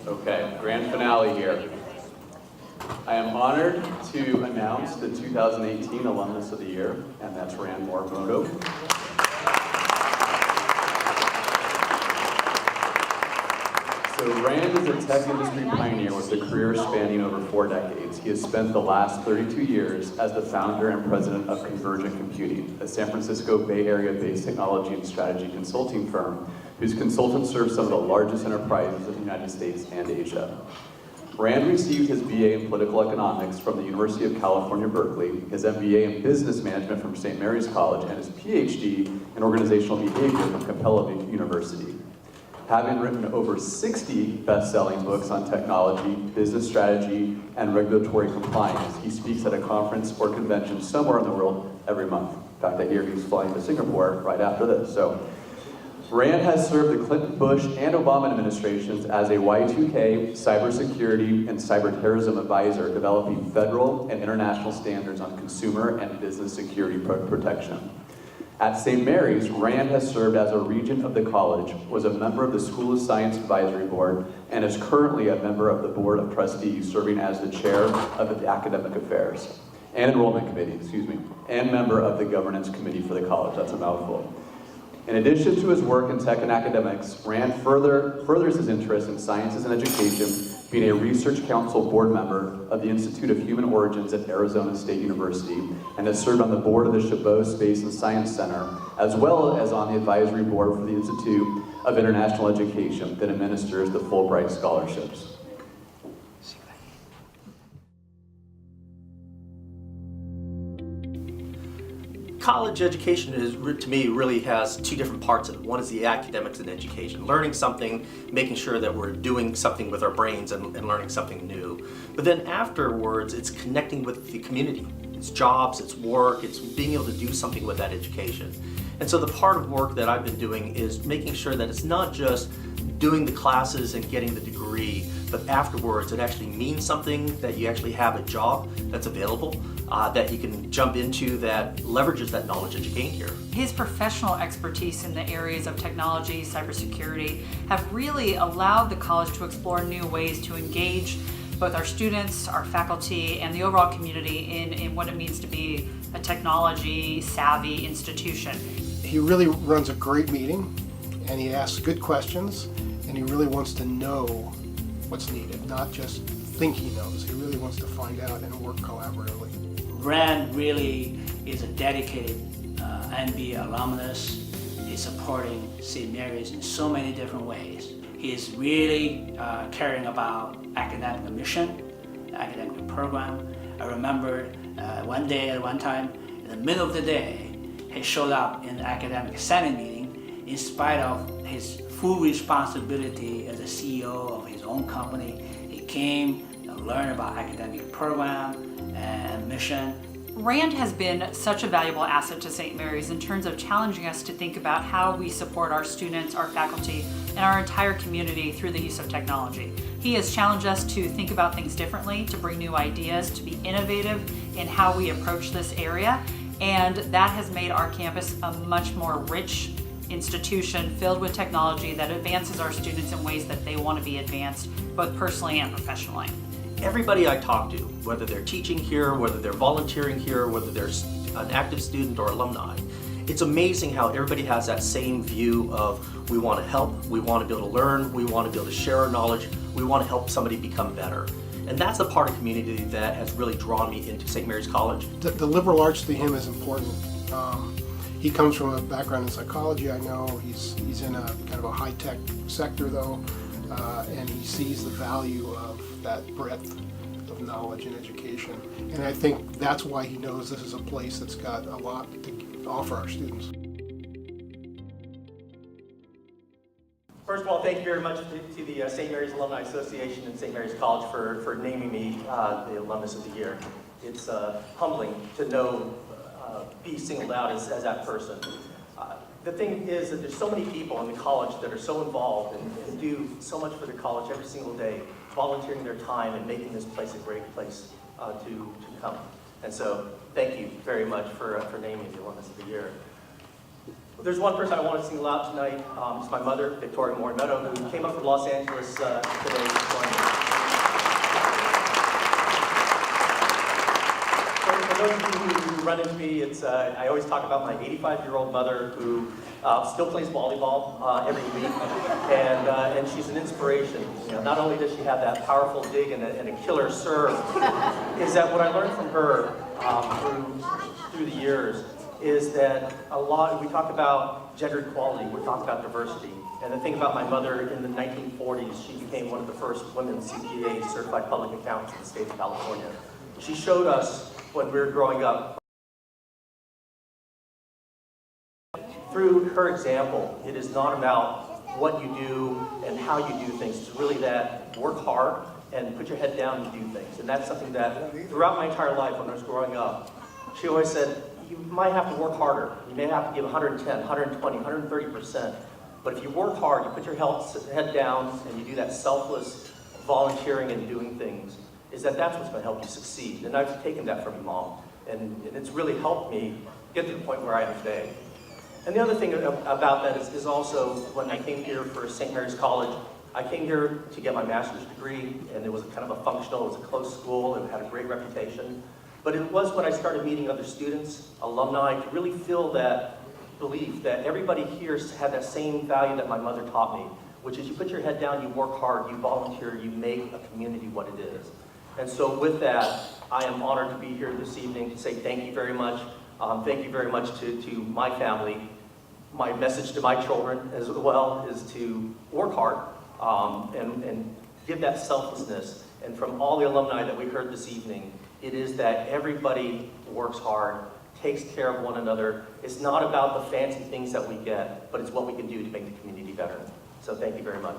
Okay, grand finale here. I am honored to announce the 2018 Alumnus of the Year, and that's Rand Morimoto. So Rand is a tech industry pioneer with a career spanning over 4 decades. He has spent the last 32 years as the founder and president of Convergent Computing, a San Francisco Bay Area-based technology and strategy consulting firm whose consultants serve some of the largest enterprises of the United States and Asia. Rand received his BA in political economics from the University of California Berkeley, his MBA in business management from St. Mary's College, and his Ph.D. in organizational behavior from Capella University. Having written over 60 best-selling books on technology, business strategy, and regulatory compliance, he speaks at a conference or convention somewhere in the world every month. In fact, I hear he's flying to Singapore right after this. So, Rand has served the Clinton, Bush, and Obama administrations as a Y2K, cybersecurity, and cyberterrorism advisor, developing federal and international standards on consumer and business security protection. At St. Mary's, Rand has served as a regent of the college, was a member of the School of Science Advisory Board, and is currently a member of the Board of Trustees, serving as the chair of the Academic Affairs and Enrollment Committee, and member of the Governance Committee for the college. That's a mouthful. In addition to his work in tech and academics, Rand furthers his interest in sciences and education, being a Research Council board member of the Institute of Human Origins at Arizona State University, and has served on the board of the Chabot Space and Science Center, as well as on the advisory board for the Institute of International Education that administers the Fulbright scholarships. College education is, to me, really has 2 different parts of it. One is the academics and education, learning something, making sure that we're doing something with our brains and learning something new. But then afterwards, it's connecting with the community. It's jobs, it's work, it's being able to do something with that education. And so the part of work that I've been doing is making sure that it's not just doing the classes and getting the degree, but afterwards it actually means something, that you actually have a job that's available, that you can jump into that leverages that knowledge that you gained here. His professional expertise in the areas of technology, cybersecurity, have really allowed the college to explore new ways to engage both our students, our faculty, and the overall community in what it means to be a technology-savvy institution. He really runs a great meeting, and he asks good questions, and he really wants to know what's needed, not just think he knows. He really wants to find out and work collaboratively. Rand really is a dedicated MBA alumnus. He's supporting St. Mary's in so many different ways. He is really caring about academic mission, the academic program. I remember one day at one time, in the middle of the day, he showed up in the academic senate meeting in spite of his full responsibility as a CEO of his own company. He came to learn about academic program and mission. Rand has been such a valuable asset to St. Mary's in terms of challenging us to think about how we support our students, our faculty, and our entire community through the use of technology. He has challenged us to think about things differently, to bring new ideas, to be innovative in how we approach this area, and that has made our campus a much more rich institution filled with technology that advances our students in ways that they want to be advanced, both personally and professionally. Everybody I talk to, whether they're teaching here, whether they're volunteering here, whether they're an active student or alumni, it's amazing how everybody has that same view of we want to help, we want to be able to learn, we want to be able to share our knowledge, we want to help somebody become better. And that's the part of community that has really drawn me into St. Mary's College. The liberal arts to him is important. He comes from a background in psychology, I know. He's in a kind of a high-tech sector, though, and he sees the value of that breadth of knowledge and education. And I think that's why he knows this is a place that's got a lot to offer our students. First of all, thank you very much to the St. Mary's Alumni Association and St. Mary's College for naming me the Alumnus of the Year. It's humbling to know, be singled out as that person. The thing is that there's so many people in the college that are so involved and do so much for the college every single day, volunteering their time and making this place a great place to come. And so thank you very much for naming me the Alumnus of the Year. There's one person I want to single out tonight. It's my mother, Victoria Morimoto, who came up from Los Angeles today to join me. For those of you who run into me, I always talk about my 85-year-old mother who still plays volleyball every week, and she's an inspiration. You know, not only does she have that powerful dig and a killer serve, is that what I learned from her through the years is that we talk about gender equality, we talk about diversity. And the thing about my mother, in the 1940s, she became one of the first women CPA, certified public accountants in the state of California. She showed us when we were growing up, through her example, it is not about what you do and how you do things. It's really that work hard and put your head down and do things. And that's something that throughout my entire life when I was growing up, she always said, you might have to work harder. You may have to give 110, 120, 130%. But if you work hard, you put your head down and you do that selfless volunteering and doing things, that's what's going to help you succeed. And I've taken that from your mom. And it's really helped me get to the point where I am today. And the other thing about that is also when I came here for St. Mary's College, I came here to get my master's degree, and it was kind of a functional, it was a close school, and it had a great reputation. But it was when I started meeting other students, alumni, to really feel that belief that everybody here had that same value that my mother taught me, which is you put your head down, you work hard, you volunteer, you make a community what it is. And so with that, I am honored to be here this evening to say thank you very much. Thank you very much to my family. My message to my children as well is to work hard and give that selflessness. And from all the alumni that we heard this evening, it is that everybody works hard, takes care of one another. It's not about the fancy things that we get, but it's what we can do to make the community better. So thank you very much.